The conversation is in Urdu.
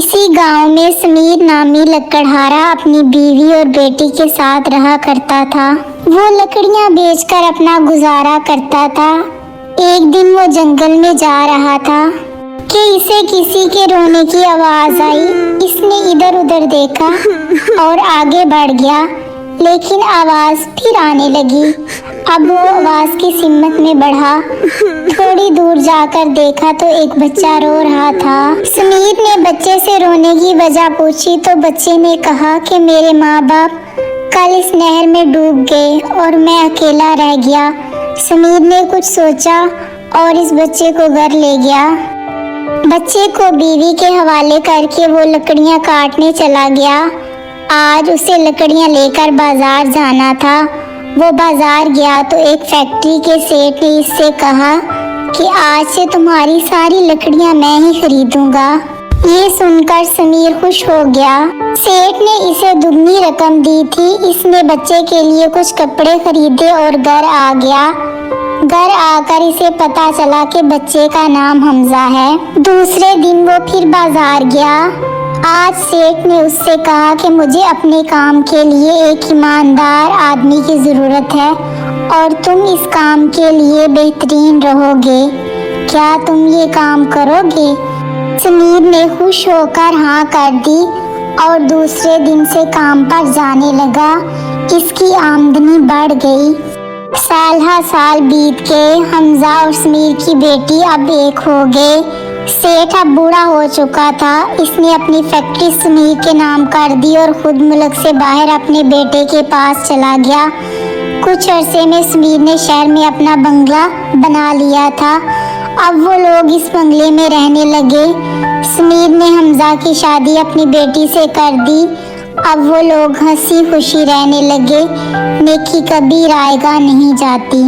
اسی گاؤں میں سمیر نامی لکڑہارا اپنی بیوی اور بیٹی کے ساتھ رہا کرتا تھا۔ وہ لکڑیاں بیچ کر اپنا گزارا کرتا تھا۔ ایک دن وہ جنگل میں جا رہا تھا کہ اسے کسی کے رونے کی آواز آئی۔ اس نے ادھر ادھر دیکھا اور آگے بڑھ گیا، لیکن آواز پھر آنے لگی۔ اب وہ آواز کی سمت میں بڑھا، تھوڑی دور جا کر دیکھا تو ایک بچہ رو رہا تھا۔ سمیر نے بچے سے رونے کی وجہ پوچھی تو بچے نے کہا کہ میرے ماں باپ کل اس نہر میں ڈوب گئے اور میں اکیلا رہ گیا۔ سمیر نے کچھ سوچا اور اس بچے کو گھر لے گیا۔ بچے کو بیوی کے حوالے کر کے وہ لکڑیاں کاٹنے چلا گیا۔ آج اسے لکڑیاں لے کر بازار جانا تھا۔ وہ بازار گیا تو ایک فیکٹری کے سیٹ نے اس سے کہا کہ آج سے تمہاری ساری لکڑیاں میں ہی خریدوں گا۔ یہ سن کر سمیر خوش ہو گیا۔ سیٹ نے اسے دگنی رقم دی تھی۔ اس نے بچے کے لیے کچھ کپڑے خریدے اور گھر آ گیا۔ گھر آ کر اسے پتا چلا کہ بچے کا نام حمزہ ہے۔ دوسرے دن وہ پھر بازار گیا۔ آج سیٹ نے اس سے کہا کہ مجھے اپنے کام کے لیے ایک ایماندار آدمی کی ضرورت ہے اور تم اس کام کے لیے بہترین رہو گے۔ کیا تم یہ کام کرو گے؟ سمیر نے خوش ہو کر ہاں کر دی اور دوسرے دن سے کام پر جانے لگا۔ اس کی آمدنی بڑھ گئی۔ سال ہر سال بیت گئے۔ حمزہ اور سمیر کی بیٹی اب ایک ہو گئے۔ سیٹ اب بوڑھا ہو چکا تھا۔ اس نے اپنی فیکٹری سمیر کے نام کر دی اور خود ملک سے باہر اپنے بیٹے کے پاس چلا گیا۔ کچھ عرصے میں سمیر نے شہر میں اپنا بنگلہ بنا لیا تھا۔ اب وہ لوگ اس بنگلے میں رہنے لگے۔ سمیر نے حمزہ کی شادی اپنی بیٹی سے کر دی۔ اب وہ لوگ ہنسی خوشی رہنے لگے۔ نیکی کبھی رائیگاں نہیں جاتی۔